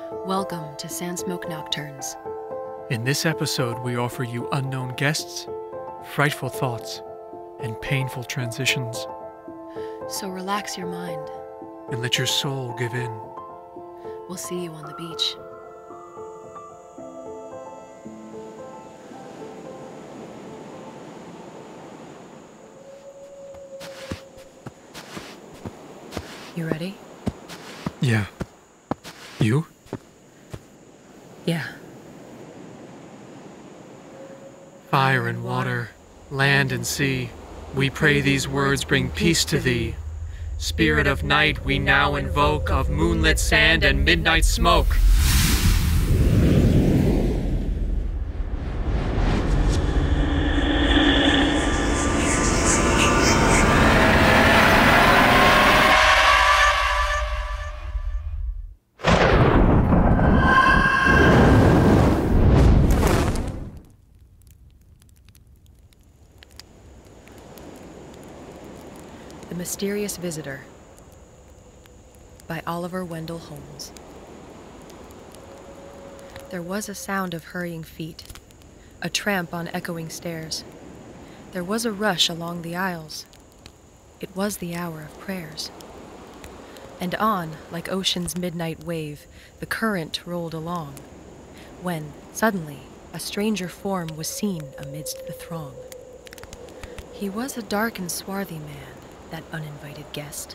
Welcome to Sandsmoke Nocturnes. In this episode, we offer you unknown guests, frightful thoughts, and painful transitions. So relax your mind. And let your soul give in. We'll see you on the beach. You ready? Yeah. You? Yeah. Fire and water, land and sea, we pray these words bring peace to thee. Spirit of night we now invoke, of moonlit sand and midnight smoke. The Mysterious Visitor by Wendell Holmes. There was a sound of hurrying feet, a tramp on echoing stairs. There was a rush along the aisles. It was the hour of prayers. And on, like ocean's midnight wave, the current rolled along, when, suddenly, a stranger form was seen amidst the throng. He was a dark and swarthy man, that uninvited guest.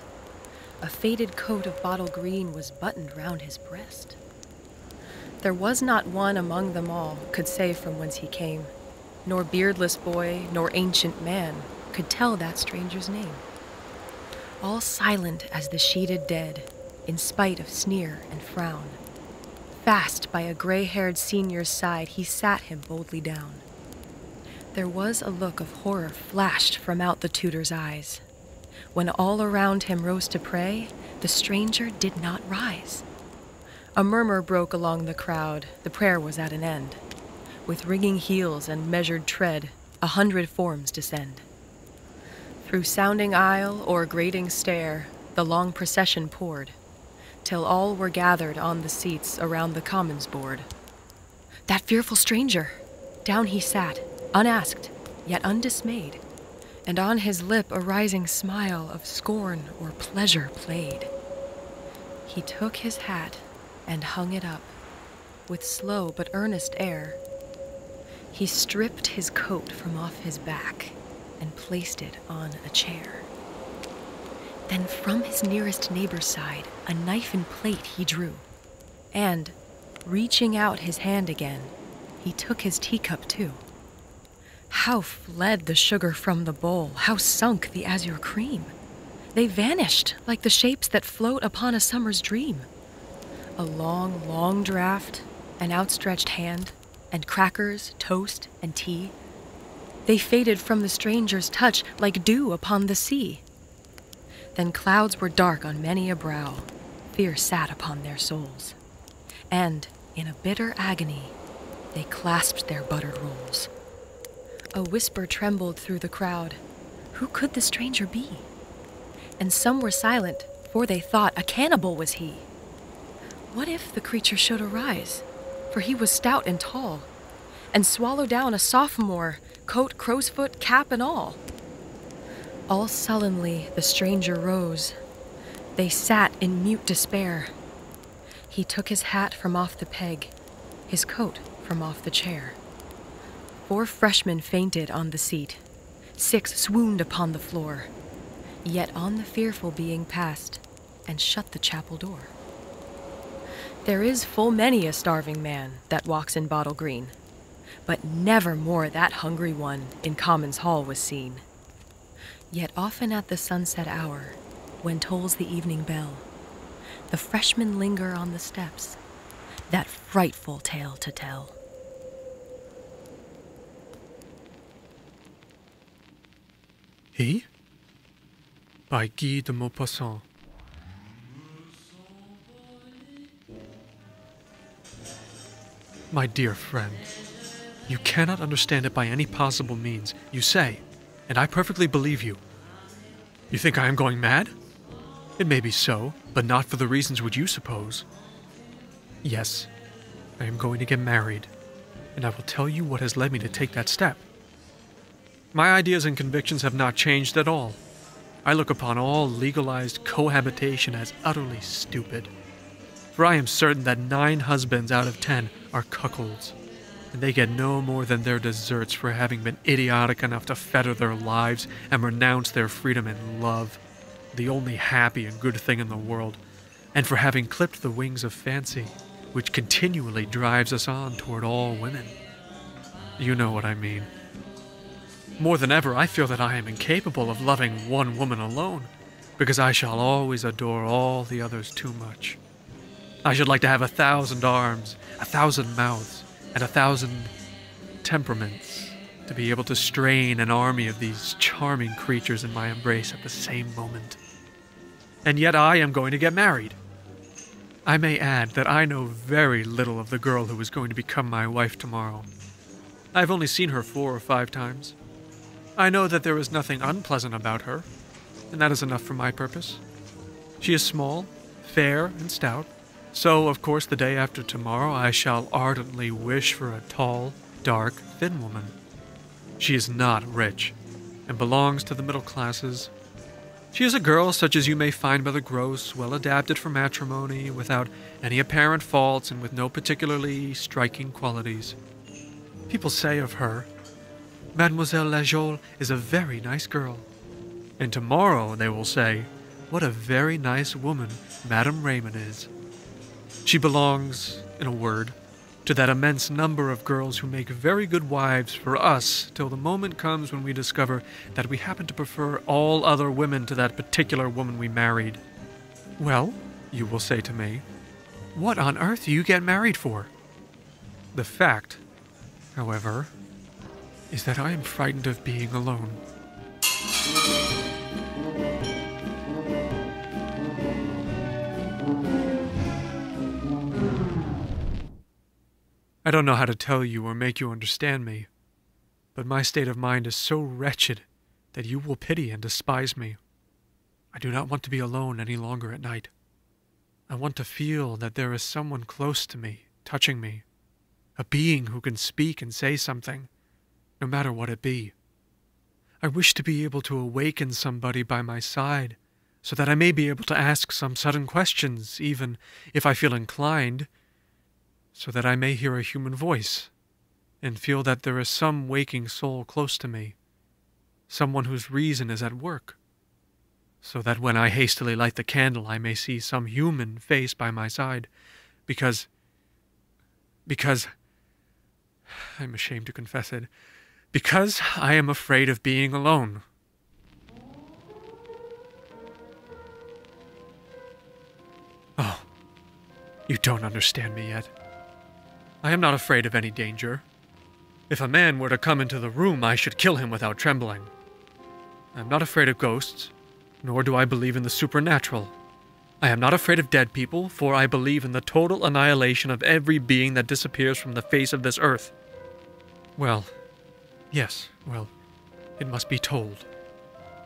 A faded coat of bottle green was buttoned round his breast. There was not one among them all could say from whence he came, nor beardless boy, nor ancient man could tell that stranger's name. All silent as the sheeted dead, in spite of sneer and frown. Fast by a gray-haired senior's side he sat him boldly down. There was a look of horror flashed from out the tutor's eyes. When all around him rose to pray, the stranger did not rise. A murmur broke along the crowd, the prayer was at an end. With ringing heels and measured tread, 100 forms descend. Through sounding aisle or grating stair, the long procession poured, till all were gathered on the seats around the commons board. That fearful stranger! Down he sat, unasked, yet undismayed. And on his lip a rising smile of scorn or pleasure played. He took his hat and hung it up, with slow but earnest air. He stripped his coat from off his back and placed it on a chair. Then from his nearest neighbor's side a knife and plate he drew, and, reaching out his hand again, he took his teacup too. How fled the sugar from the bowl, how sunk the azure cream! They vanished like the shapes that float upon a summer's dream. A long, long draught, an outstretched hand, and crackers, toast, and tea. They faded from the stranger's touch like dew upon the sea. Then clouds were dark on many a brow, fear sat upon their souls. And, in a bitter agony, they clasped their buttered rolls. A whisper trembled through the crowd. Who could the stranger be? And some were silent, for they thought a cannibal was he. What if the creature should arise? For he was stout and tall, and swallow down a sophomore, coat, crow's foot, cap, and all. All sullenly the stranger rose. They sat in mute despair. He took his hat from off the peg, his coat from off the chair. 4 freshmen fainted on the seat, 6 swooned upon the floor, yet on the fearful being passed, and shut the chapel door. There is full many a starving man that walks in bottle green, but never more that hungry one in Commons Hall was seen. Yet often at the sunset hour, when tolls the evening bell, the freshmen linger on the steps, that frightful tale to tell. He? By Guy de Maupassant. My dear friend, you cannot understand it by any possible means, you say, and I perfectly believe you. You think I am going mad? It may be so, but not for the reasons which you suppose. Yes, I am going to get married, and I will tell you what has led me to take that step. My ideas and convictions have not changed at all. I look upon all legalized cohabitation as utterly stupid. For I am certain that 9 husbands out of 10 are cuckolds, and they get no more than their deserts for having been idiotic enough to fetter their lives and renounce their freedom and love, the only happy and good thing in the world, and for having clipped the wings of fancy, which continually drives us on toward all women. You know what I mean. More than ever, I feel that I am incapable of loving one woman alone, because I shall always adore all the others too much. I should like to have 1,000 arms, 1,000 mouths, and 1,000 temperaments to be able to strain an army of these charming creatures in my embrace at the same moment. And yet I am going to get married. I may add that I know very little of the girl who is going to become my wife tomorrow. I have only seen her 4 or 5 times. I know that there is nothing unpleasant about her, and that is enough for my purpose. She is small, fair, and stout, so, of course, the day after tomorrow I shall ardently wish for a tall, dark, thin woman. She is not rich, and belongs to the middle classes. She is a girl such as you may find by the gross, well adapted for matrimony, without any apparent faults and with no particularly striking qualities. People say of her, Mademoiselle Lajoie is a very nice girl. And tomorrow they will say, what a very nice woman Madame Raymond is. She belongs, in a word, to that immense number of girls who make very good wives for us till the moment comes when we discover that we happen to prefer all other women to that particular woman we married. Well, you will say to me, what on earth do you get married for? The fact, however, is that I am frightened of being alone. I don't know how to tell you or make you understand me, but my state of mind is so wretched that you will pity and despise me. I do not want to be alone any longer at night. I want to feel that there is someone close to me, touching me, a being who can speak and say something, no matter what it be. I wish to be able to awaken somebody by my side, so that I may be able to ask some sudden questions, even if I feel inclined, so that I may hear a human voice, and feel that there is some waking soul close to me, someone whose reason is at work, so that when I hastily light the candle I may see some human face by my side, because, I'm ashamed to confess it, because I am afraid of being alone. Oh, you don't understand me yet. I am not afraid of any danger. If a man were to come into the room, I should kill him without trembling. I am not afraid of ghosts, nor do I believe in the supernatural. I am not afraid of dead people, for I believe in the total annihilation of every being that disappears from the face of this earth. Well, yes, it must be told.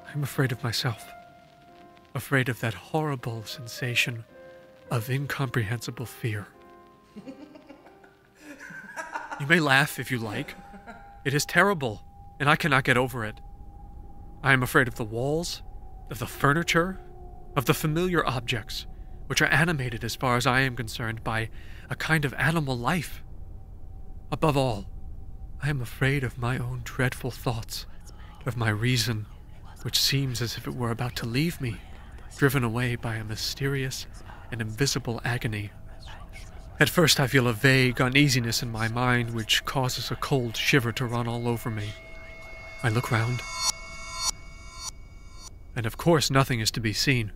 I am afraid of myself. Afraid of that horrible sensation of incomprehensible fear. You may laugh if you like. It is terrible, and I cannot get over it. I am afraid of the walls, of the furniture, of the familiar objects, which are animated as far as I am concerned by a kind of animal life. Above all, I am afraid of my own dreadful thoughts, of my reason, which seems as if it were about to leave me, driven away by a mysterious and invisible agony. At first I feel a vague uneasiness in my mind which causes a cold shiver to run all over me. I look round, and of course nothing is to be seen,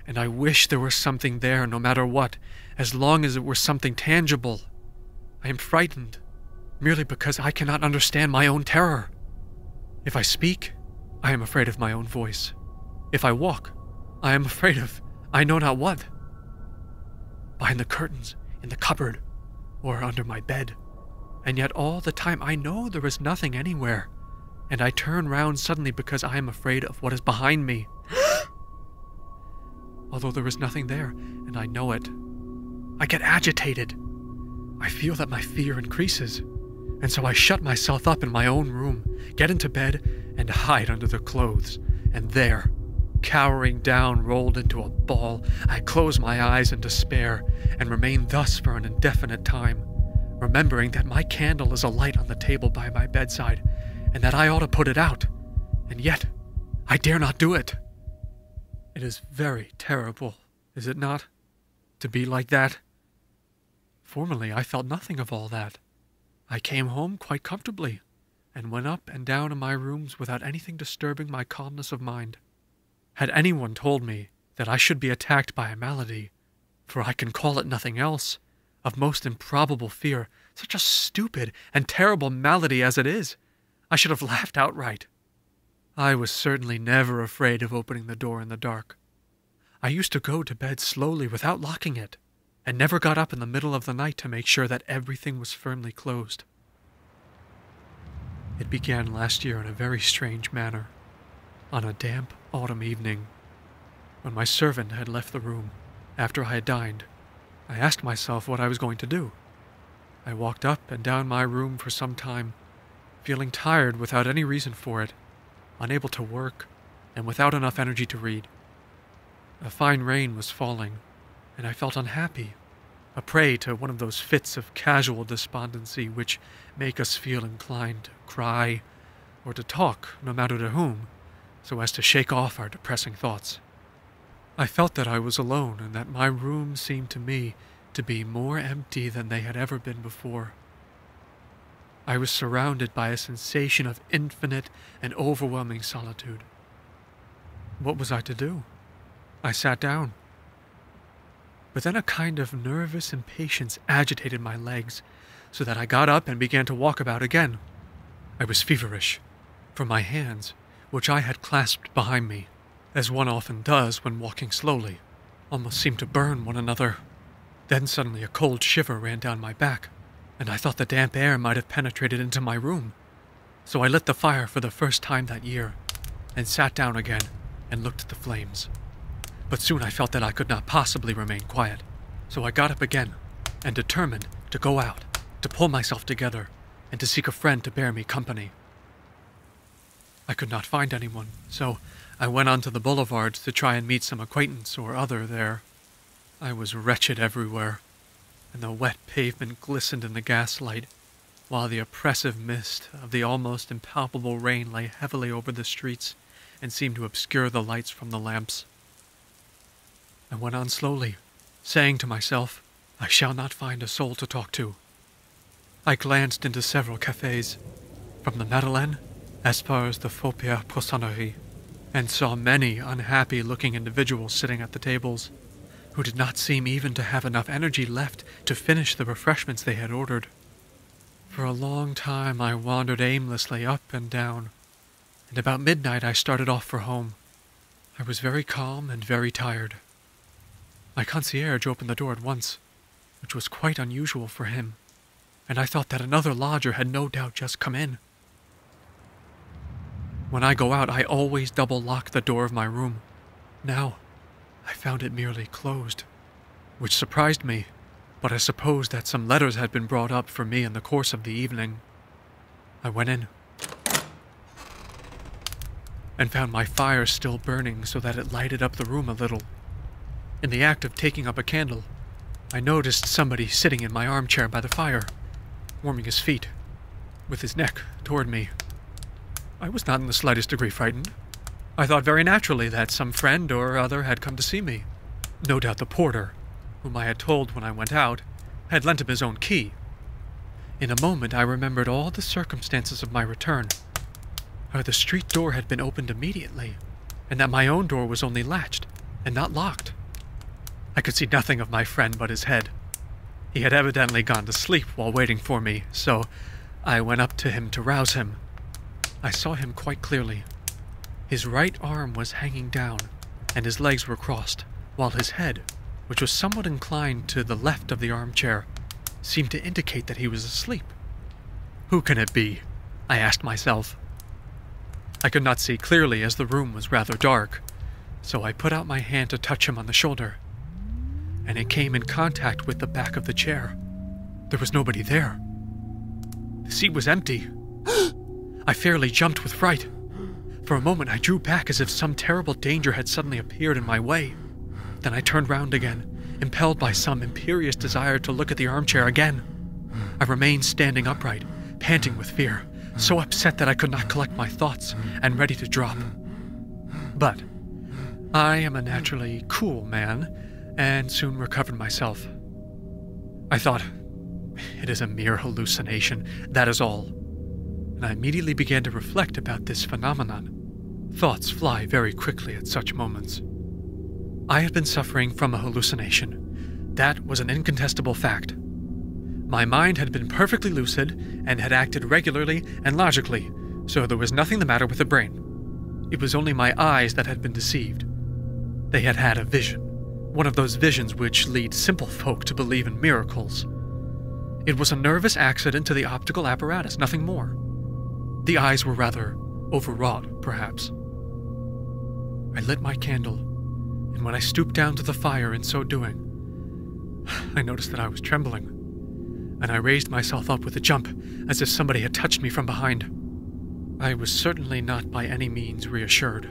and I wish there were something there no matter what, as long as it were something tangible. I am frightened, merely because I cannot understand my own terror. If I speak, I am afraid of my own voice. If I walk, I am afraid of I know not what. Behind the curtains, in the cupboard, or under my bed, and yet all the time I know there is nothing anywhere, and I turn round suddenly because I am afraid of what is behind me. Although there is nothing there, and I know it, I get agitated. I feel that my fear increases, and so I shut myself up in my own room, get into bed, and hide under the clothes. And there, cowering down, rolled into a ball, I close my eyes in despair and remain thus for an indefinite time, remembering that my candle is alight on the table by my bedside, and that I ought to put it out, and yet I dare not do it. It is very terrible, is it not, to be like that? Formerly I felt nothing of all that. I came home quite comfortably, and went up and down in my rooms without anything disturbing my calmness of mind. Had anyone told me that I should be attacked by a malady, for I can call it nothing else, of most improbable fear, such a stupid and terrible malady as it is, I should have laughed outright. I was certainly never afraid of opening the door in the dark. I used to go to bed slowly without locking it, and never got up in the middle of the night to make sure that everything was firmly closed. It began last year in a very strange manner, on a damp autumn evening. When my servant had left the room after I had dined, I asked myself what I was going to do. I walked up and down my room for some time, feeling tired without any reason for it, unable to work, and without enough energy to read. A fine rain was falling, and I felt unhappy, a prey to one of those fits of casual despondency which make us feel inclined to cry or to talk, no matter to whom, so as to shake off our depressing thoughts. I felt that I was alone, and that my room seemed to me to be more empty than they had ever been before. I was surrounded by a sensation of infinite and overwhelming solitude. What was I to do? I sat down. But then a kind of nervous impatience agitated my legs, so that I got up and began to walk about again. I was feverish, for my hands, which I had clasped behind me, as one often does when walking slowly, almost seemed to burn one another. Then suddenly a cold shiver ran down my back, and I thought the damp air might have penetrated into my room. So I lit the fire for the first time that year, and sat down again and looked at the flames. But soon I felt that I could not possibly remain quiet, so I got up again, and determined to go out, to pull myself together, and to seek a friend to bear me company. I could not find anyone, so I went on to the boulevards to try and meet some acquaintance or other there. I was wretched everywhere, and the wet pavement glistened in the gaslight, while the oppressive mist of the almost impalpable rain lay heavily over the streets and seemed to obscure the lights from the lamps. I went on slowly, saying to myself, I shall not find a soul to talk to. I glanced into several cafes, from the Madeleine as far as the Faubourg Poissonnerie, and saw many unhappy-looking individuals sitting at the tables, who did not seem even to have enough energy left to finish the refreshments they had ordered. For a long time I wandered aimlessly up and down, and about midnight I started off for home. I was very calm and very tired. My concierge opened the door at once, which was quite unusual for him, and I thought that another lodger had no doubt just come in. When I go out, I always double-lock the door of my room. Now, I found it merely closed, which surprised me, but I supposed that some letters had been brought up for me in the course of the evening. I went in, and found my fire still burning so that it lighted up the room a little. In the act of taking up a candle, I noticed somebody sitting in my armchair by the fire, warming his feet, with his neck toward me. I was not in the slightest degree frightened. I thought very naturally that some friend or other had come to see me. No doubt the porter, whom I had told when I went out, had lent him his own key. In a moment I remembered all the circumstances of my return, how the street door had been opened immediately, and that my own door was only latched, and not locked. I could see nothing of my friend but his head. He had evidently gone to sleep while waiting for me, so I went up to him to rouse him. I saw him quite clearly. His right arm was hanging down, and his legs were crossed, while his head, which was somewhat inclined to the left of the armchair, seemed to indicate that he was asleep. Who can it be? I asked myself. I could not see clearly as the room was rather dark, so I put out my hand to touch him on the shoulder. and it came in contact with the back of the chair. There was nobody there. The seat was empty. I fairly jumped with fright. For a moment, I drew back as if some terrible danger had suddenly appeared in my way. Then I turned round again, impelled by some imperious desire to look at the armchair again. I remained standing upright, panting with fear, so upset that I could not collect my thoughts and ready to drop. But I am a naturally cool man, and soon recovered myself. I thought, it is a mere hallucination, that is all. And I immediately began to reflect about this phenomenon. Thoughts fly very quickly at such moments. I had been suffering from a hallucination. That was an incontestable fact. My mind had been perfectly lucid and had acted regularly and logically, so there was nothing the matter with the brain. It was only my eyes that had been deceived. They had had a vision, one of those visions which lead simple folk to believe in miracles. It was a nervous accident to the optical apparatus, nothing more. The eyes were rather overwrought, perhaps. I lit my candle, and when I stooped down to the fire in so doing, I noticed that I was trembling, and I raised myself up with a jump, as if somebody had touched me from behind. I was certainly not by any means reassured.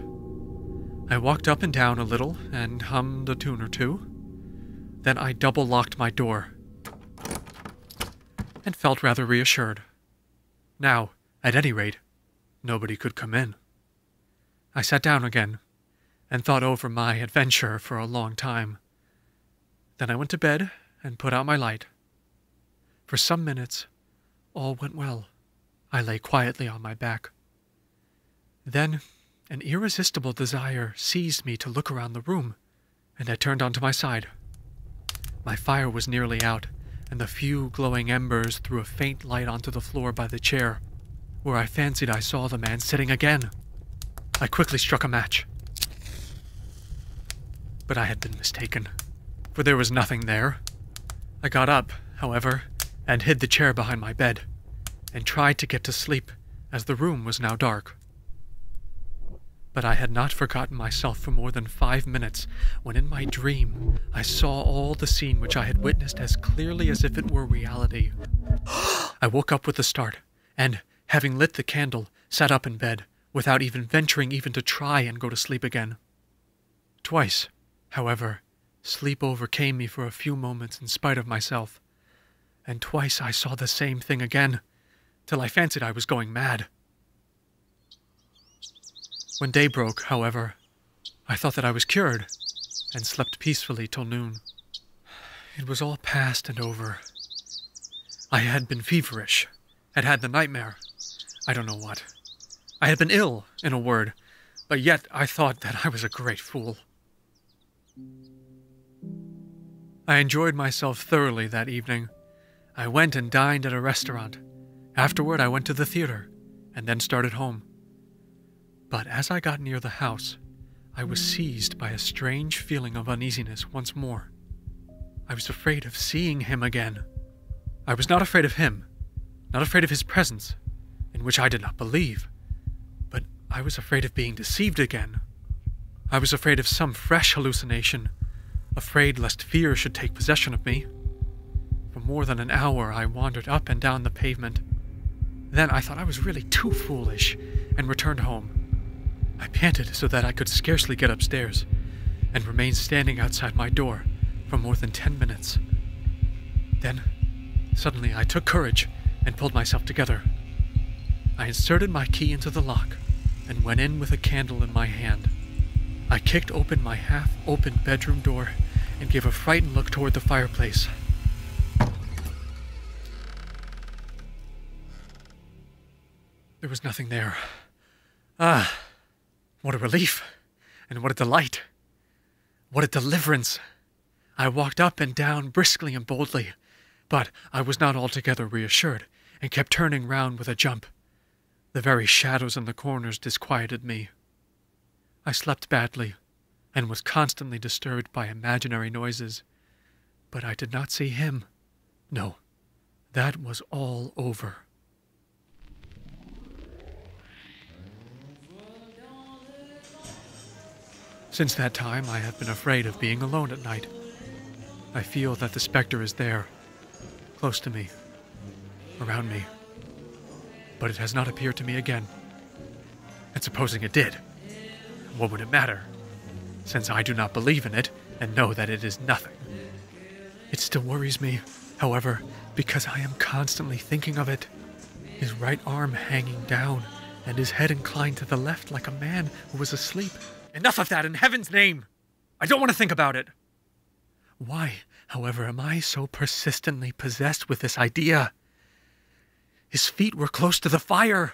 I walked up and down a little and hummed a tune or two. Then I double-locked my door and felt rather reassured. Now, at any rate, nobody could come in. I sat down again and thought over my adventure for a long time. Then I went to bed and put out my light. For some minutes, all went well. I lay quietly on my back. Then an irresistible desire seized me to look around the room, and I turned onto my side. My fire was nearly out, and the few glowing embers threw a faint light onto the floor by the chair, where I fancied I saw the man sitting again. I quickly struck a match. But I had been mistaken, for there was nothing there. I got up, however, and hid the chair behind my bed, and tried to get to sleep, as the room was now dark. But I had not forgotten myself for more than 5 minutes, when in my dream I saw all the scene which I had witnessed as clearly as if it were reality. I woke up with a start, and, having lit the candle, sat up in bed, without even venturing even to try and go to sleep again. Twice, however, sleep overcame me for a few moments in spite of myself, and twice I saw the same thing again, till I fancied I was going mad. When day broke, however, I thought that I was cured, and slept peacefully till noon. It was all past and over. I had been feverish, had had the nightmare, I don't know what. I had been ill, in a word, but yet I thought that I was a great fool. I enjoyed myself thoroughly that evening. I went and dined at a restaurant. Afterward, I went to the theater, and then started home. But as I got near the house, I was seized by a strange feeling of uneasiness once more. I was afraid of seeing him again. I was not afraid of him, not afraid of his presence, in which I did not believe, but I was afraid of being deceived again. I was afraid of some fresh hallucination, afraid lest fear should take possession of me. For more than an hour I wandered up and down the pavement. Then I thought I was really too foolish, and returned home. I panted so that I could scarcely get upstairs, and remained standing outside my door for more than 10 minutes. Then, suddenly I took courage and pulled myself together. I inserted my key into the lock, and went in with a candle in my hand. I kicked open my half-open bedroom door, and gave a frightened look toward the fireplace. There was nothing there. Ah, what a relief, and what a delight. What a deliverance. I walked up and down briskly and boldly, but I was not altogether reassured, and kept turning round with a jump. The very shadows in the corners disquieted me. I slept badly, and was constantly disturbed by imaginary noises, but I did not see him. No, that was all over. Since that time, I have been afraid of being alone at night. I feel that the specter is there, close to me, around me. But it has not appeared to me again. And supposing it did, what would it matter, since I do not believe in it and know that it is nothing? It still worries me, however, because I am constantly thinking of it. His right arm hanging down, and his head inclined to the left like a man who was asleep. Enough of that, in heaven's name! I don't want to think about it! Why, however, am I so persistently possessed with this idea? His feet were close to the fire!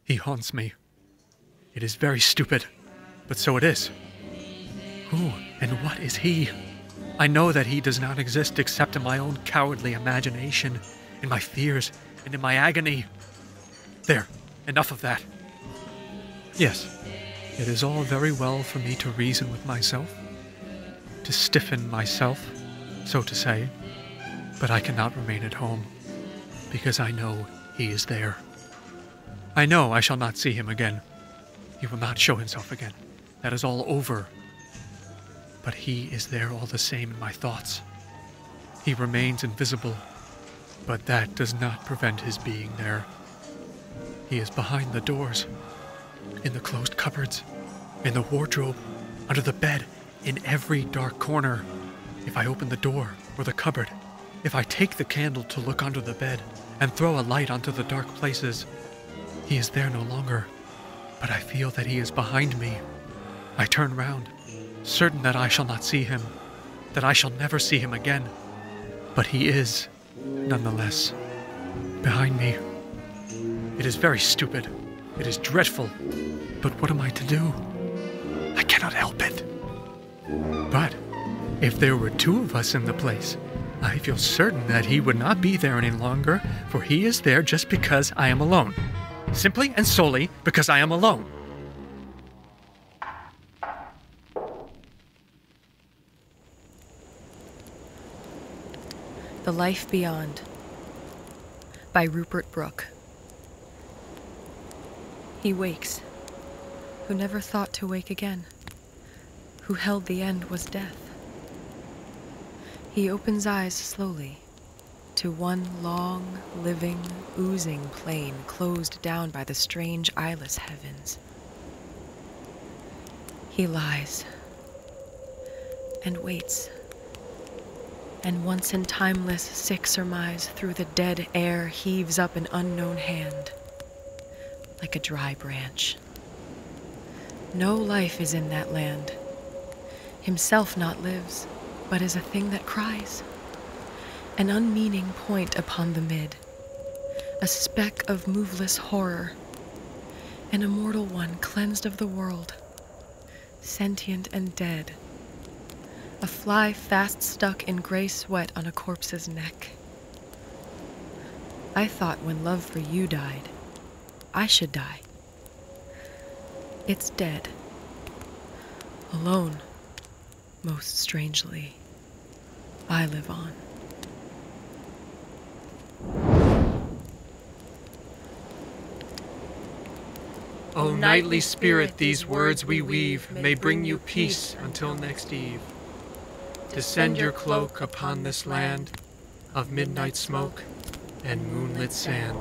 He haunts me. It is very stupid, but so it is. Who and what is he? I know that he does not exist except in my own cowardly imagination, in my fears, and in my agony. There, enough of that. Yes, it is all very well for me to reason with myself, to stiffen myself, so to say, but I cannot remain at home, because I know he is there. I know I shall not see him again. He will not show himself again. That is all over. But he is there all the same in my thoughts. He remains invisible, but that does not prevent his being there. He is behind the doors, in the closed cupboards, in the wardrobe, under the bed, in every dark corner. If I open the door or the cupboard, if I take the candle to look under the bed and throw a light onto the dark places, he is there no longer, but I feel that he is behind me. I turn round, certain that I shall not see him, that I shall never see him again. But he is, nonetheless, behind me. It is very stupid. It is dreadful. But what am I to do? I cannot help it. But if there were two of us in the place, I feel certain that he would not be there any longer, for he is there just because I am alone. Simply and solely because I am alone. The Life Beyond by Rupert Brooke. He wakes, who never thought to wake again, who held the end was death. He opens eyes slowly to one long, living, oozing plain closed down by the strange eyeless heavens. He lies and waits, and once in timeless sick surmise through the dead air heaves up an unknown hand, like a dry branch. No life is in that land. Himself not lives, but is a thing that cries. An unmeaning point upon the mid, a speck of moveless horror, an immortal one cleansed of the world, sentient and dead, a fly fast stuck in gray sweat on a corpse's neck. I thought when love for you died, I should die. It's dead. Alone, most strangely, I live on. O nightly spirit, these words we weave may bring you peace until next eve. Descend your cloak upon this land of midnight smoke and moonlit sand.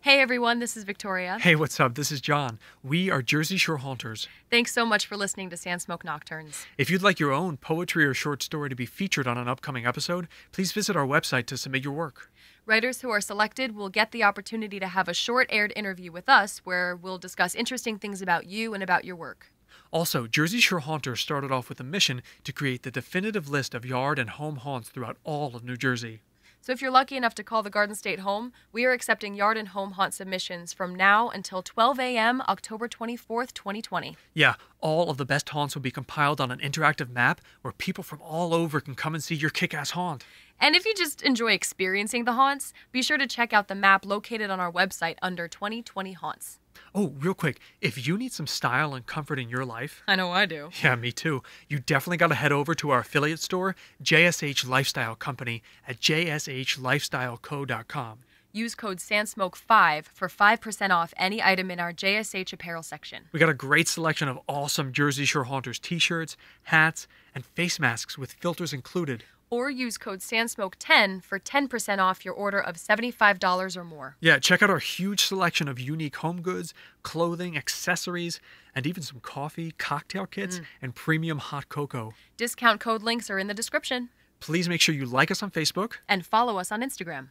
Hey everyone, this is Victoria. Hey, what's up? This is John. We are Jersey Shore Haunters. Thanks so much for listening to Sandsmoke Nocturnes. If you'd like your own poetry or short story to be featured on an upcoming episode, please visit our website to submit your work. Writers who are selected will get the opportunity to have a short aired interview with us where we'll discuss interesting things about you and about your work. Also, Jersey Shore Haunters started off with a mission to create the definitive list of yard and home haunts throughout all of New Jersey. So if you're lucky enough to call the Garden State home, we are accepting yard and home haunt submissions from now until 12 a.m. October 24th, 2020. Yeah, all of the best haunts will be compiled on an interactive map where people from all over can come and see your kick-ass haunt. And if you just enjoy experiencing the haunts, be sure to check out the map located on our website under 2020 Haunts. Oh, real quick, if you need some style and comfort in your life... I know I do. Yeah, me too. You definitely got to head over to our affiliate store, JSH Lifestyle Company, at jshlifestyleco.com. Use code SANDSMOKE5 for 5% off any item in our JSH apparel section. We got a great selection of awesome Jersey Shore Haunters t-shirts, hats, and face masks with filters included. Or use code SANDSMOKE10 for 10% off your order of $75 or more. Yeah, check out our huge selection of unique home goods, clothing, accessories, and even some coffee, cocktail kits, and premium hot cocoa. Discount code links are in the description. Please make sure you like us on Facebook and follow us on Instagram.